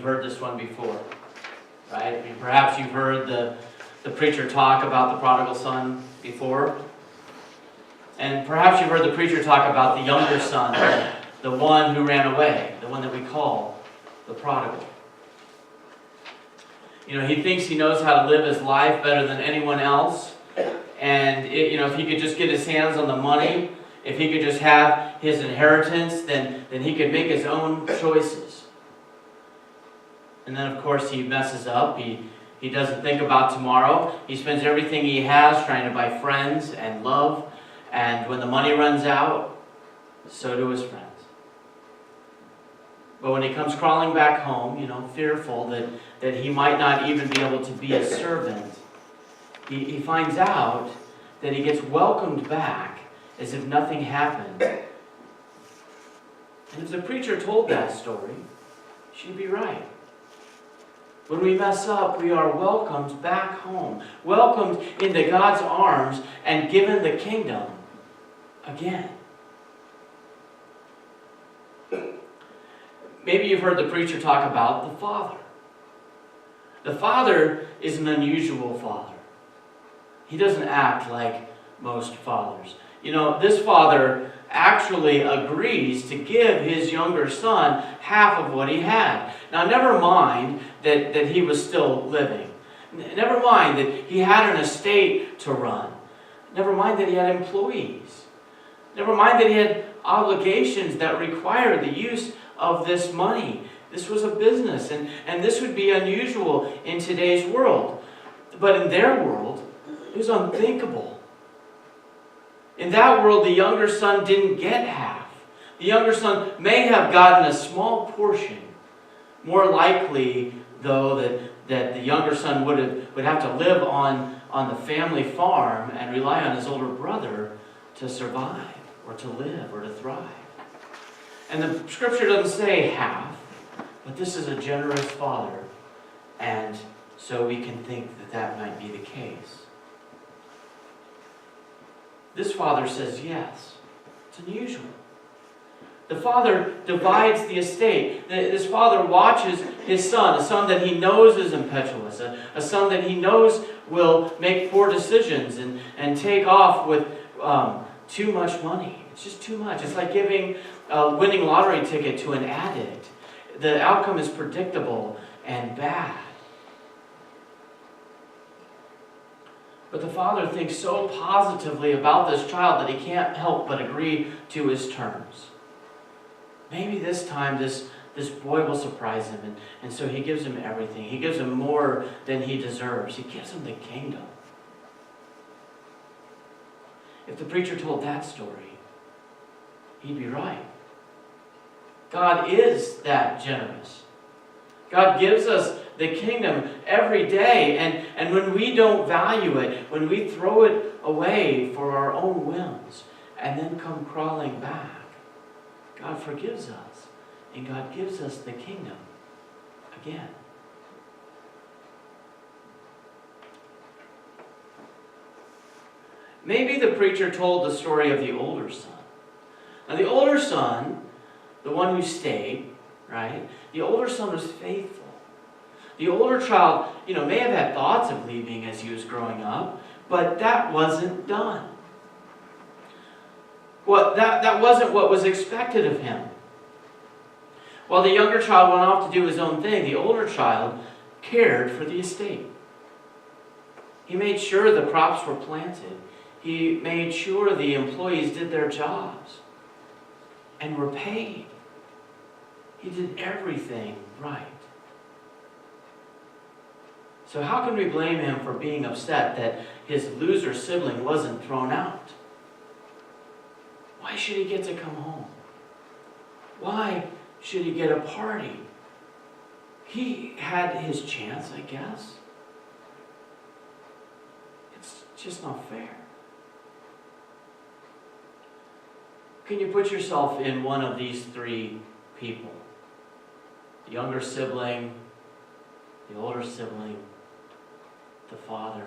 you've heard this one before, right? I mean, perhaps you've heard the preacher talk about the prodigal son before. And perhaps you've heard the preacher talk about the younger son, the one who ran away, the one that we call the prodigal. You know, he thinks he knows how to live his life better than anyone else. And, if he could just get his hands on the money, if he could just have his inheritance, then he could make his own choices. And then, of course, he messes up. He doesn't think about tomorrow. He spends everything he has trying to buy friends and love. And when the money runs out, so do his friends. But when he comes crawling back home, fearful that he might not even be able to be a servant, he finds out that he gets welcomed back as if nothing happened. And if the preacher told that story, she'd be right. When we mess up, we are welcomed back home, welcomed into God's arms, and given the kingdom again. Maybe you've heard the preacher talk about the Father. The Father is an unusual Father. He doesn't act like most fathers. This Father actually agrees to give his younger son half of what he had. Now, never mind that he was still living. Never mind that he had an estate to run. Never mind that he had employees. Never mind that he had obligations that required the use of this money. This was a business, and this would be unusual in today's world. But in their world, it was unthinkable. In that world, the younger son didn't get half. The younger son may have gotten a small portion. More likely, though, that the younger son would have to live on the family farm and rely on his older brother to survive, or to live, or to thrive. And the scripture doesn't say half, but this is a generous father, and so we can think that might be the case. This father says yes. It's unusual. The father divides the estate. This father watches his son, a son that he knows is impetuous, a son that he knows will make poor decisions and take off with too much money. It's just too much. It's like giving a winning lottery ticket to an addict. The outcome is predictable and bad. But the father thinks so positively about this child that he can't help but agree to his terms. Maybe this time this boy will surprise him, and so he gives him everything. He gives him more than he deserves. He gives him the kingdom. If the preacher told that story, he'd be right. God is that generous. God gives us the kingdom every day, and when we don't value it, when we throw it away for our own whims, and then come crawling back, God forgives us, and God gives us the kingdom again. Maybe the preacher told the story of the older son. Now, the older son, the one who stayed, right? The older son was faithful. The older child, may have had thoughts of leaving as he was growing up, but that wasn't done. Well, that wasn't what was expected of him. While the younger child went off to do his own thing, the older child cared for the estate. He made sure the crops were planted. He made sure the employees did their jobs and were paid. He did everything right. So how can we blame him for being upset that his loser sibling wasn't thrown out? Why should he get to come home? Why should he get a party? He had his chance, I guess. It's just not fair. Can you put yourself in one of these three people? The younger sibling, the older sibling, the father.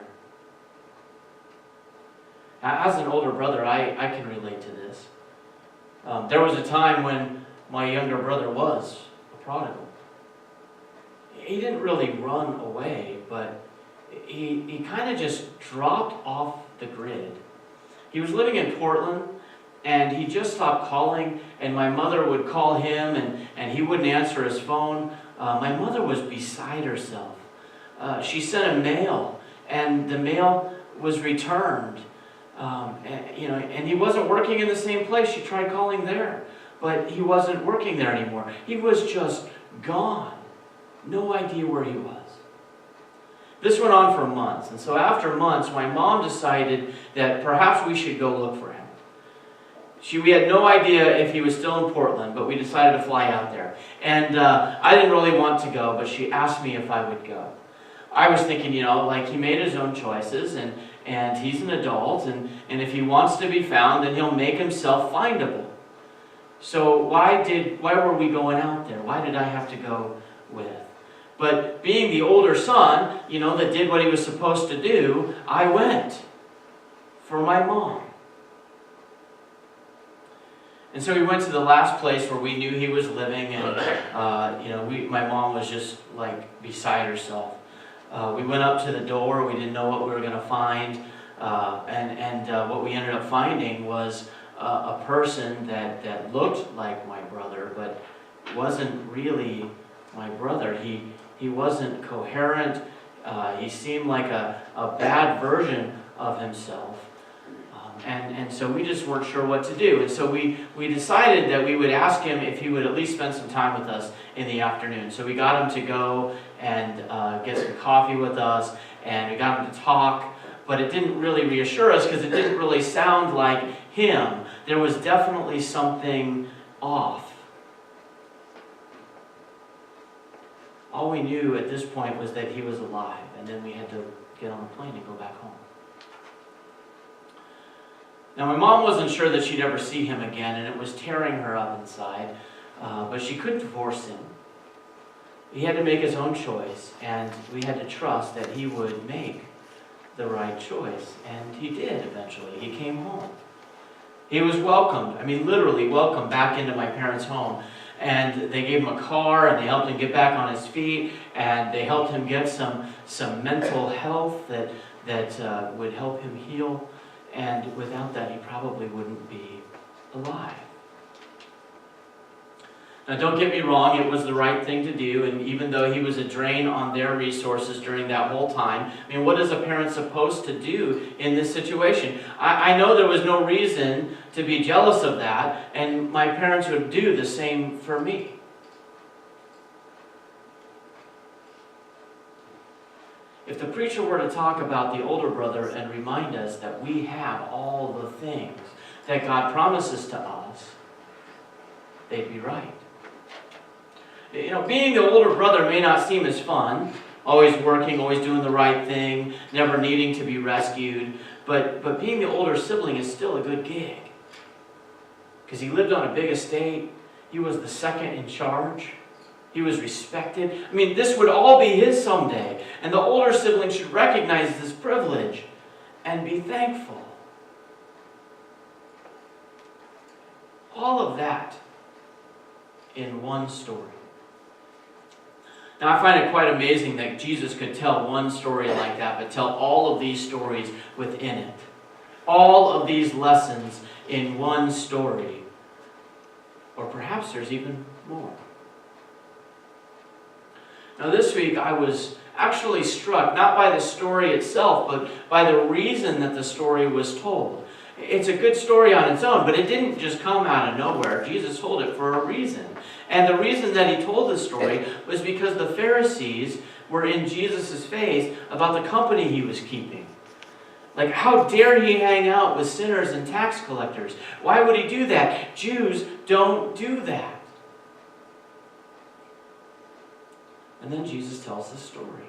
As an older brother, I can relate to this. There was a time when my younger brother was a prodigal. he didn't really run away, but he kind of just dropped off the grid. He was living in Portland, and he just stopped calling, and my mother would call him, and he wouldn't answer his phone. My mother was beside herself. She sent a mail, and the mail was returned. And he wasn't working in the same place. She tried calling there, but he wasn't working there anymore. He was just gone. No idea where he was. This went on for months, and so after months, my mom decided that perhaps we should go look for him. We had no idea if he was still in Portland, but we decided to fly out there. And I didn't really want to go, but she asked me if I would go. I was thinking, like he made his own choices, and he's an adult, and if he wants to be found, then he'll make himself findable. So why were we going out there? Why did I have to go with? But being the older son, that did what he was supposed to do, I went for my mom. And so we went to the last place where we knew he was living, and my mom was just like beside herself. We went up to the door. We didn't know what we were going to find, and what we ended up finding was a person that looked like my brother, but wasn't really my brother. He wasn't coherent. He seemed like a bad version of himself. And so we just weren't sure what to do. And so we decided that we would ask him if he would at least spend some time with us in the afternoon. So we got him to go and get some coffee with us, and we got him to talk. But it didn't really reassure us because it didn't really sound like him. There was definitely something off. All we knew at this point was that he was alive, and then we had to get on the plane and go back home. Now, my mom wasn't sure that she'd ever see him again, and it was tearing her up inside, but she couldn't force him. He had to make his own choice, and we had to trust that he would make the right choice, and he did eventually. He came home. He was welcomed, literally welcomed back into my parents' home. And they gave him a car, and they helped him get back on his feet, and they helped him get some mental health that would help him heal. And without that, he probably wouldn't be alive. Now, don't get me wrong, it was the right thing to do, and even though he was a drain on their resources during that whole time, what is a parent supposed to do in this situation? I know there was no reason to be jealous of that, and my parents would do the same for me. If the preacher were to talk about the older brother and remind us that we have all the things that God promises to us, they'd be right. Being the older brother may not seem as fun, always working, always doing the right thing, never needing to be rescued, but being the older sibling is still a good gig. Because he lived on a big estate, he was the second in charge, he was respected. This would all be his someday, and the older sibling should recognize this privilege and be thankful. All of that in one story. Now, I find it quite amazing that Jesus could tell one story like that, but tell all of these stories within it. All of these lessons in one story. Or perhaps there's even more. Now, this week I was actually struck, not by the story itself, but by the reason that the story was told. It's a good story on its own, but it didn't just come out of nowhere. Jesus told it for a reason. And the reason that he told the story was because the Pharisees were in Jesus' face about the company he was keeping. Like, how dare he hang out with sinners and tax collectors? Why would he do that? Jews don't do that. And then Jesus tells the story.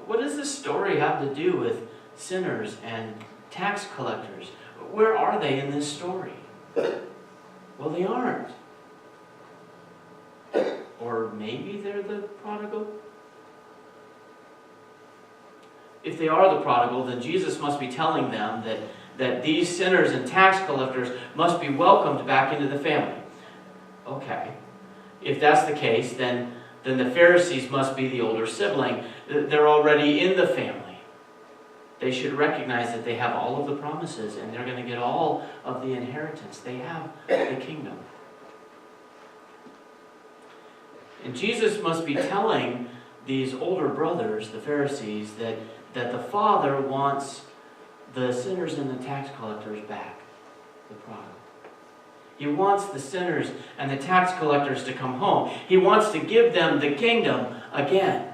What does this story have to do with sinners and tax collectors? Where are they in this story? Well, they aren't. Or maybe they're the prodigal? If they are the prodigal, then Jesus must be telling them that these sinners and tax collectors must be welcomed back into the family. Okay. if that's the case, then the Pharisees must be the older sibling. They're already in the family. They should recognize that they have all of the promises and they're going to get all of the inheritance. They have the kingdom. And Jesus must be telling these older brothers, the Pharisees, that the Father wants the sinners and the tax collectors back, the prodigal. He wants the sinners and the tax collectors to come home. He wants to give them the kingdom again.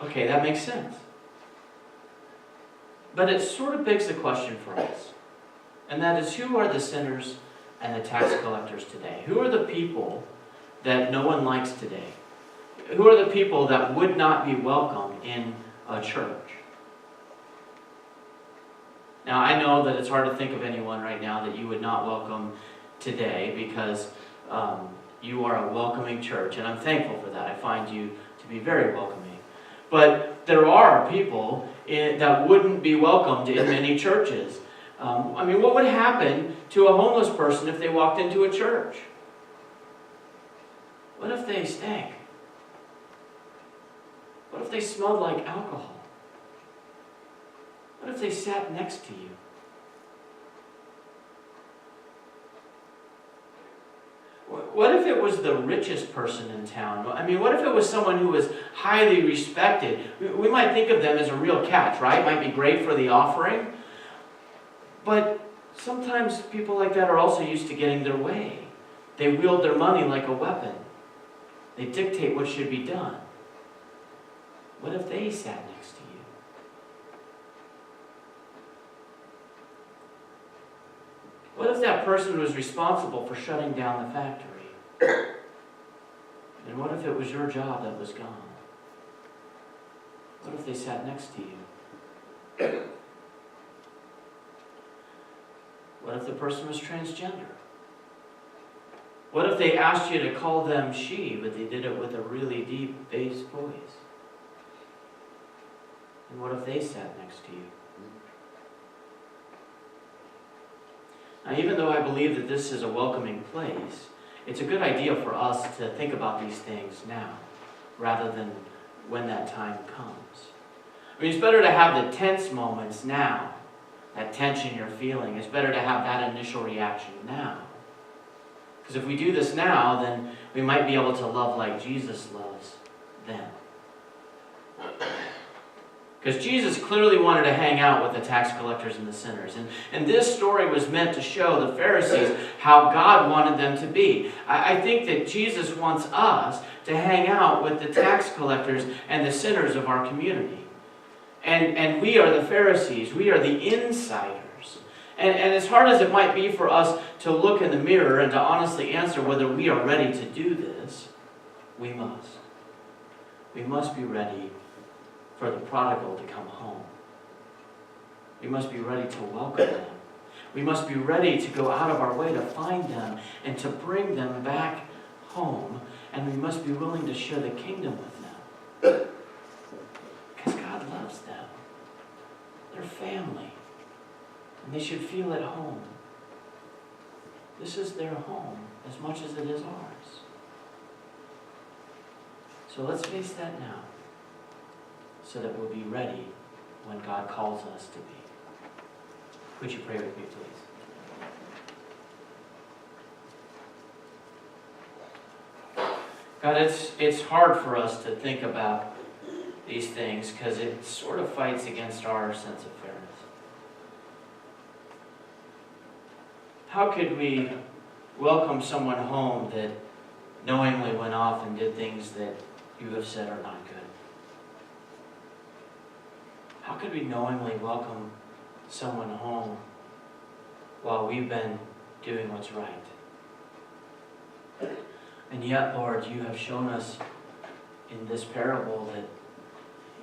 Okay, that makes sense. But it sort of begs the question for us. And that is, who are the sinners and the tax collectors today? Who are the people that no one likes today? Who are the people that would not be welcome in a church? Now, I know that it's hard to think of anyone right now that you would not welcome today, because you are a welcoming church, and I'm thankful for that. I find you to be very welcoming. But there are people that wouldn't be welcomed in many churches. What would happen to a homeless person if they walked into a church? What if they stank? What if they smelled like alcohol? What if they sat next to you? What if it was the richest person in town? What if it was someone who was highly respected? We might think of them as a real catch, right? It might be great for the offering. But sometimes people like that are also used to getting their way. They wield their money like a weapon. They dictate what should be done. What if they sat next to you? What if that person was responsible for shutting down the factory? And what if it was your job that was gone? What if they sat next to you? What if the person was transgender? What if they asked you to call them she, but they did it with a really deep bass voice? And what if they sat next to you? Now, even though I believe that this is a welcoming place, it's a good idea for us to think about these things now, rather than when that time comes. It's better to have the tense moments now, that tension you're feeling. It's better to have that initial reaction now. Because if we do this now, then we might be able to love like Jesus loves then. Because Jesus clearly wanted to hang out with the tax collectors and the sinners. And this story was meant to show the Pharisees how God wanted them to be. I think that Jesus wants us to hang out with the tax collectors and the sinners of our community. And we are the Pharisees. We are the insiders. And as hard as it might be for us to look in the mirror and to honestly answer whether we are ready to do this, we must. We must be ready for the prodigal to come home. We must be ready to welcome them. We must be ready to go out of our way to find them and to bring them back home. And we must be willing to share the kingdom with them. Because God loves them. They're family. And they should feel at home. This is their home as much as it is ours. So let's face that now, so that we'll be ready when God calls us to be. Would you pray with me, please? God, it's hard for us to think about these things because it sort of fights against our sense of fairness. How could we welcome someone home that knowingly went off and did things that you have said are not good? How could we knowingly welcome someone home while we've been doing what's right? And yet, Lord, you have shown us in this parable that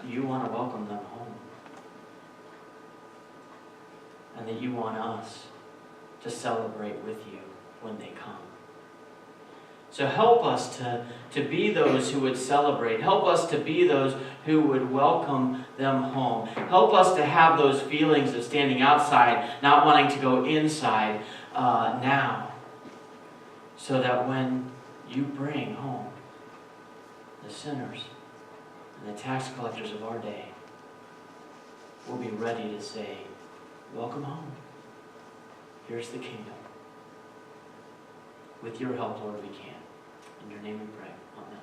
you want to welcome them home. And that you want us to celebrate with you when they come. So help us to be those who would celebrate. Help us to be those who would welcome them home. Help us to have those feelings of standing outside, not wanting to go inside now. so that when you bring home the sinners and the tax collectors of our day, we'll be ready to say, welcome home. Here's the kingdom. With your help, Lord, we can. In your name we pray. Amen.